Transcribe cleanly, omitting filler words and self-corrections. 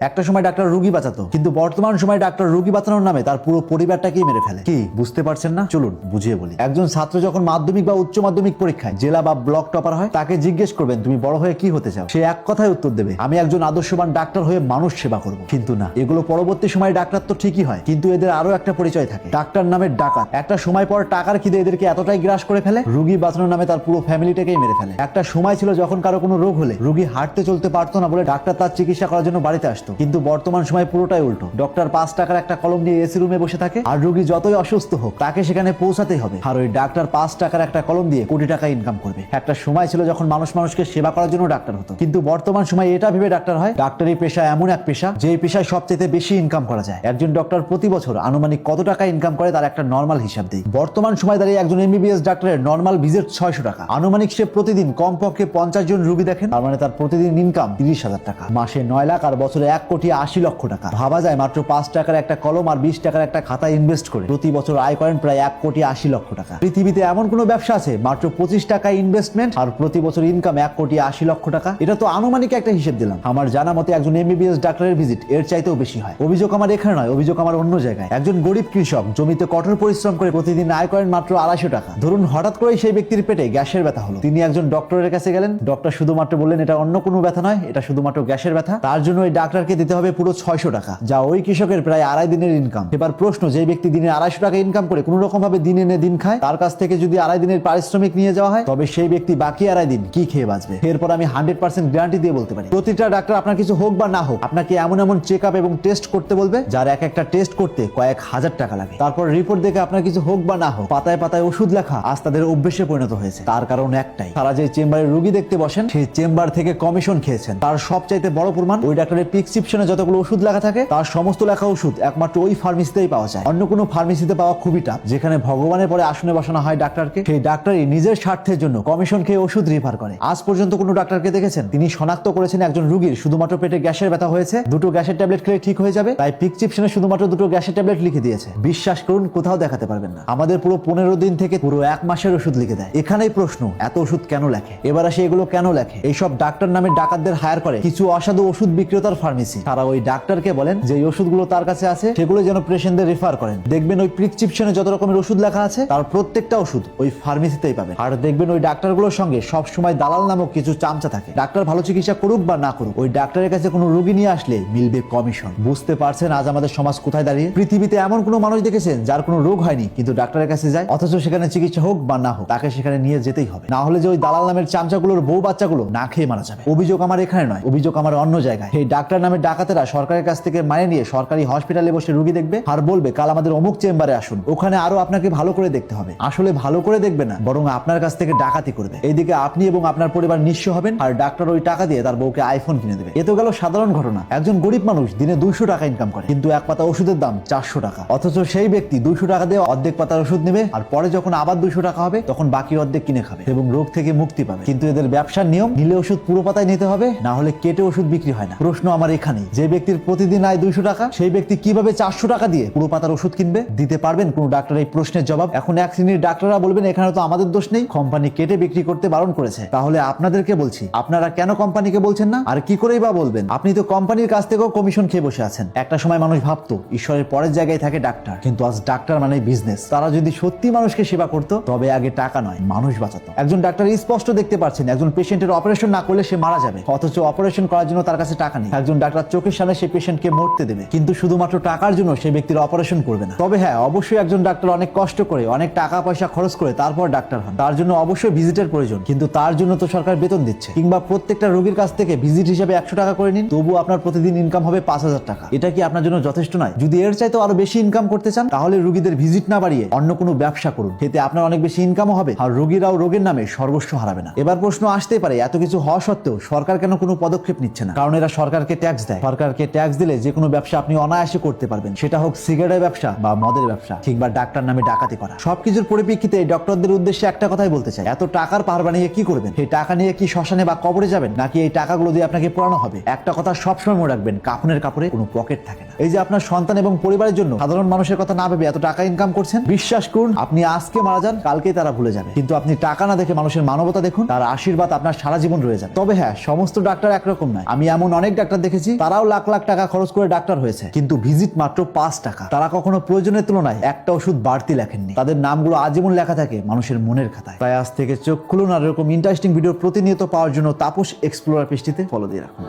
একটা সময় ডাক্তার রোগী বাঁচাতো, কিন্তু বর্তমান সময়ে ডাক্তার রোগী বাঁচানোর নামে তার পুরো পরিবারটাকেই মেরে ফেলে। কি বুঝতে পারছেন না? চলুন বুঝিয়ে বলি। একজন ছাত্র যখন মাধ্যমিক বা উচ্চ মাধ্যমিক পরীক্ষায় জেলা বা ব্লক টপার হয়, তাকে জিজ্ঞেস করবেন তুমি বড় হয়ে কি হতে চাও, সে এক কথায় উত্তর দেবে আমি একজন আদর্শবান ডাক্তার হয়ে মানুষ সেবা করব। কিন্তু না, এগুলো পরবর্তী সময়ে ডাক্তার তো ঠিকই হয়, কিন্তু এদের আরো একটা পরিচয় থাকে, ডাক্তার নামের ডাকাত। একটা সময় পর টাকার খিদে এদেরকে এতটাই গ্রাস করে ফেলে, রোগী বাঁচানোর নামে তার পুরো ফ্যামিলিটাকেই মেরে ফেলে। একটা সময় ছিল যখন কারো কোনো রোগ হলে রোগী হাঁটতে চলতে পারতো না বলে ডাক্তার তার চিকিৎসা করার জন্য বাড়িতে আসতো, কিন্তু বর্তমান সময় পুরোটাই উল্টো। ডক্টর 5 টাকার একটা কলম নিয়ে এসি রুমে বসে থাকে, আর রোগী যতই অসুস্থ হোক তাকে সেখানে পৌঁছাতেই হবে। আর ওই ডাক্তার 5 টাকার একটা কলম দিয়ে কোটি টাকা ইনকাম করবে। একটা সময় ছিল যখন মানুষকে সেবা করার জন্য ডাক্তার হতো, কিন্তু বর্তমান সময় এটা ভেবে ডাক্তার হয় ডাক্তারি পেশা এমন এক পেশা যে পেশায় সবচেয়ে বেশি ইনকাম করা যায়। একজন ডক্টর প্রতি বছর আনুমানিক কত টাকা ইনকাম করে তার একটা নরমাল হিসাব দেয়। বর্তমান সময় দাঁড়িয়ে একজন এমবিবিএস ডাক্তারের নরমাল ভিজিট 600 টাকা। আনুমানিক সে প্রতিদিন কমপক্ষে 50 জন রোগী দেখেন, তার মানে তার প্রতিদিন ইনকাম 30,000 টাকা। মাসে 9 লাখ আর বছরে 1,80,00,000 টাকা। ভাবা যায় মাত্র 5 টাকার একটা কলম আর 20 টাকার একটা খাতা ইনভেস্ট করে প্রতি বছর আয় করেন প্রায় 1,80,00,000 টাকা। পৃথিবীতে এমন কোন ব্যবসা আছে মাত্র 25 টাকা ইনভেস্টমেন্ট আর প্রতি বছর ইনকাম 1,80,00,000 টাকা? এটা তো আনুমানিক একটা হিসেব দিলাম। আমার জানা মতে একজন এমবিবিএস ডাক্তারের ভিজিট এর চাইতেও বেশি হয়। অভিযোগ আমার এখানে নয়, অভিযোগ আমার অন্য জায়গায়। একজন গরিব কৃষক জমিতে কঠোর পরিশ্রম করে প্রতিদিন আয় করেন মাত্র 250 টাকা। ধরুন হঠাৎ করেই সেই ব্যক্তির পেটে গ্যাসের ব্যথা হলো, তিনি একজন ডক্টরের কাছে গেলেন, ডক্টর শুধুমাত্র বললেন এটা অন্য কোনো ব্যথা নয়, এটা শুধুমাত্র গ্যাসের ব্যথা। তার জন্য ওই ডাক্তারকে দিতে হবে পুরো 600 টাকা, যা ওই কৃষকের প্রায় 2.5 দিনের ইনকাম। এবার প্রশ্ন, যে ব্যক্তি দিনে 250 টাকা ইনকাম করে কোনো রকম ভাবে দিন এনে দিন খায়, তার কাছ থেকে যদি 2.5 দিনের পারিশ্রমিক নিয়ে যাওয়া হয়, তবে সেই ব্যক্তি বাকি 2.5 দিন কি খেয়ে বাঁচবে? এরপর আমি 100% গ্যারান্টি দিয়ে বলতে পারি প্রতিটা ডাক্তার আপনার কিছু হোক বা না হোক আপনাকে এমন এমন চেক আপ এবং টেস্ট করতে বলবে যার এক একটা টেস্ট করতে কয়েক হাজার টাকা লাগে। তারপর রিপোর্ট দেখে আপনার কিছু হোক বা না হোক পাতায় পাতায় ওষুধ লেখা আজ তাদের অভ্যেসে পরিণত হয়েছে। তার কারণ একটাই, তারা যে চেম্বারে রোগী দেখতে বসেন সেই চেম্বার থেকে কমিশন খেয়েছেন। তার সবচাইতে বড় প্রমাণ, ওই ডাক্তারের প্রেসক্রিপশনে যতগুলো ওষুধ লেখা থাকে তার সমস্ত লেখা ওষুধ একমাত্র ওই ফার্মেসিতেই পাওয়া যায়। অন্য কোনো ফার্মেসিতে পাওয়া খুবই টাফ। যেখানে ভগবানের পরে আসনে বসানো হয় ডাক্তারকে, সেই ডাক্তারই নিজের স্বার্থের জন্য কমিশন খেয়ে ওষুধ রিফার করে। আজ পর্যন্ত কোনো ডাক্তারকে দেখেছেন তিনি শনাক্ত করেছেন একজন রোগীর শুধুমাত্র পেটে গ্যাসের ব্যথা হয়েছে, 2টো গ্যাসের ট্যাবলেট খেলে ঠিক হয়ে যাবে, তাই প্রেসক্রিপশনে শুধুমাত্র 2টো গ্যাসের ট্যাবলেট লিখে দিয়েছে। বিশ্বাস করুন কোথাও দেখাতে পারবেন না। আমাদের পুরো 15 দিন থেকে পুরো 1 মাসের ওষুধ লিখে দেয়। এখানেই প্রশ্ন, এত ওষুধ কেন লেখে? এবার আসে এগুলো কেন লেখে? এইসব ডাক্তার নামে ডাকাতদের হায়ার করে কিছু অসাধু ওষুধ বিক্রেতার ফার্মেসি। তারা ওই ডাক্তারকে বলেন যে এই ওষুধগুলো তার কাছে আছে সেগুলো যেন পেশেন্টদের রেফার করেন। দেখবেন ওই প্রেসক্রিপশনে যত রকমের ওষুধ লেখা আছে তার প্রত্যেকটা ওষুধ ওই ফার্মেসিতেই পাবেন। আর দেখবেন ওই ডাক্তারগুলোর সঙ্গে সব সময় দালাল নামক কিছু চামচা থাকে। ডাক্তার ভালো চিকিৎসা করুক বা না করুক, ওই ডাক্তারের কাছে কোনো রোগী নিয়ে আসলে মিলবে কমিশন। বুঝতে পারছেন আজ আমাদের সমাজ কোথায় দাঁড়িয়ে? পৃথিবীতে এমন কোনো মানুষ দেখেছেন যার কোনো রোগ হয়নি কিন্তু ডাক্তারের কাছে যায়, অথচ সেখানে চিকিৎসা হোক বা না হোক তাকে সেখানে নিয়ে যেতেই হবে, না হলে যে ওই দালাল নামের চামচাগুলোর বউ বাচ্চাগুলো না খেয়ে মারা যাবে। অভিযোগ আমার এখানে নয়, অভিযোগ আমার অন্য জায়গায়। এই ডাক্তার নামের ডাকাতেরা সরকারের কাছ থেকে মাইনে নিয়ে সরকারি হসপিটালে বসে রোগী দেখবে আর বলবে কাল আমাদের অমুক চেম্বারে আসুন, ওখানে আরো আপনাকে ভালো করে দেখতে হবে। আসলে ভালো করে দেখবে না, বরং আপনার কাছ থেকে ডাকাতি করবে। এইদিকে আপনি এবং আপনার পরিবার নিঃস্ব হবেন আর ডাক্তার ওই টাকা দিয়ে তার বউকে আইফোন কিনে দেবে। এ তো গেল সাধারণ ঘটনা। একজন গরিব মানুষ দিনে 200 টাকা ইনকাম করে, কিন্তু এক পাতা ওষুধের দাম 400 টাকা। অথচ সেই ব্যক্তি 200 টাকা দিয়ে অর্ধেক পাতার ওষুধ নেবে আর পরে যখন আবার 200 টাকা হবে তখন বাকি অর্ধেক কিনে খাবে এবং রোগ থেকে মুক্তি পাবে। কিন্তু এদের ব্যবসার নিয়ম, নিলে ওষুধ পুরো পাতায় নিতে হবে, না হলে কেটে ওষুধ বিক্রি হয় না। প্রশ্ন আমার এখানেই, যে ব্যক্তির প্রতিদিন আয় 200 টাকা সেই ব্যক্তি কিভাবে 400 টাকা দিয়ে পুরো পাতার ওষুধ কিনবে? দিতে পারবেন কোন ডাক্তার এই প্রশ্নের জবাব? এখন এক শ্রেণীর ডাক্তাররা বলবেন এখানে তো আমাদের দোষ নেই, কোম্পানি কেটে বিক্রি করতে বারণ করেছে। তাহলে আপনাদেরকে বলছি, আপনারা কেন কোম্পানিকে বলছেন না? আর কি করেই বা বলবেন? আপনি তো কোম্পানির কাছ থেকেও কমিশন খেয়ে বসে আছেন। একটা সময় মানুষ ভাবতো ঈশ্বরের পরের জায়গায় থাকে ডাক্তার, কিন্তু আজ ডাক্তার মানে বিজনেস। তারা যদি সত্যি মানুষকে সেবা করতো তবে আগে টাকা নয় মানুষ বাঁচাতো। একজন ডাক্তার স্পষ্ট দেখতে পাচ্ছেন একজন পেশেন্টের অপারেশন না করলে সে মারা যাবে, অথচ অপারেশন করার জন্য তার কাছে টাকা নেই। একজন ডাক্তার চোখের সামনে সেই পেশেন্টকে মরতে দেবে, কিন্তু শুধুমাত্র টাকার জন্য সেই ব্যক্তির অপারেশন করবে না। তবে হ্যাঁ, অবশ্যই একজন ডাক্তার অনেক কষ্ট করে অনেক টাকা পয়সা খরচ করে তারপর ডাক্তার হন, তার জন্য অবশ্যই ভিজিটের প্রয়োজন, কিন্তু তার জন্য তো সরকার বেতন দিচ্ছে। কিংবা প্রত্যেকটা রোগীর কাছ থেকে ভিজিট হিসেবে 100 টাকা করে নিন, তবু আপনার প্রতিদিন ইনকাম হবে 5000 টাকা। এটা কি আপনার জন্য যথেষ্ট নয়? যদি এর চাইতে আরো বেশি ইনকাম করতে চান তাহলে রোগীদের ভিজিট না বাড়িয়ে অন্য কোনো ব্যবসা করুন, এতে আপনার অনেক বেশি ইনকামও হবে আর রোগীরাও রোগের নামে সর্বস্ব হারাবে না। এবার প্রশ্ন আসতেই পারে এত কিছু হওয়া সত্ত্বেও সরকার কেন কোনো পদক্ষেপ নিচ্ছে না? কারণ এরা সরকারকে ট্যাক্স দেয়। সরকারকে ট্যাক্স দিলে যে কোনো ব্যবসা আপনি অনায়াসে করতে পারবেন, সেটা হোক সিগারেটের ব্যবসা বা মদের ব্যবসা কিংবা ডাক্তার নামে ডাকাতি করা। সবকিছুর পরিপ্রেক্ষিতে ডক্টরদের উদ্দেশ্যে একটা কথাই বলতে চাই, এত টাকার পাহাড় বানিয়ে কি করবেন? এই টাকা নিয়ে কি শ্মশানে বা কবরে যাবেন, নাকি এই টাকাগুলো দিয়ে আপনাকে পোড়ানো হবে? একটা কথা সবসময় মনে রাখবেন, কাফনের কাপড়ে কোনো পকেট থাকে না। এই যে আপনার সন্তান এবং পরিবারের জন্য সাধারণ মানুষের কথা না ভেবে এত টাকা ইনকাম করছেন, বিশ্বাস করুন আপনি আজকে মারা যান, কালকেই তারা ভুলে যাবে। কিন্তু আপনি টাকা না দেখে মানুষের মানবতা দেখুন, তার আশীর্বাদ আপনার সারা জীবন রয়ে যাবে। তবে হ্যাঁ, সমস্ত ডাক্তার একরকম নয়। আমি এমন অনেক ডাক্তার দেখেছি, তারাও লাখ লাখ টাকা খরচ করে ডাক্তার হয়েছে, কিন্তু ভিজিট মাত্র 5 টাকা। তারা কখনো প্রয়োজনের তুলনায় একটা ওষুধ বাড়তি লেখেননি। তাদের নামগুলো আজীবন লেখা থাকে মানুষের মনের খাতায়। তাই আজ থেকে চোখ খুলুন আর এরকম ইন্টারেস্টিং ভিডিও প্রতিনিয়ত পাওয়ার জন্য তাপস এক্সপ্লোরার পেজটিতে ফলো দিয়ে রাখুন।